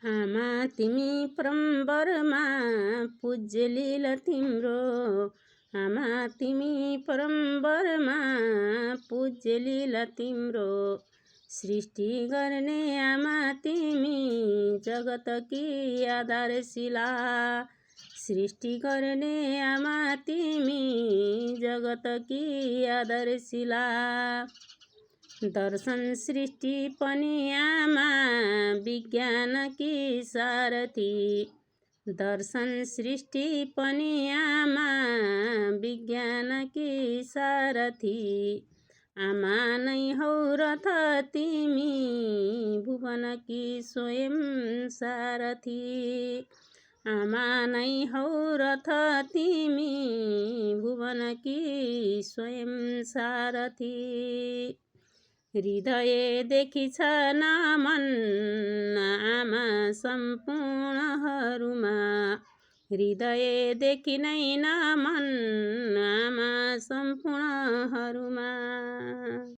आमा तिमी परम्बरमा पूज्य लीला तिम्रो। आमा तिमी परम्बरमा पूज्य लीला तिम्रो। सृष्टि गर्ने आमा तिमी जगतकी आधारशिला। सृष्टि गर्ने आमा तिमी जगतकी आधारशिला। दर्शन सृष्टि पनि आमा विज्ञानकी सारथी। दर्शन सृष्टि पनि आमा विज्ञानकी सारथी। आमा नै हौ रथ तिमी भुवनकी स्वयं सारथी। आमा नै हौ रथ तिमी भुवनकी स्वयं सारथी। हृदयदेखि छ नमन आमा सम्पूर्णहरूमा। हृदयदेखि नै नमन आमा सम्पूर्णहरूमा।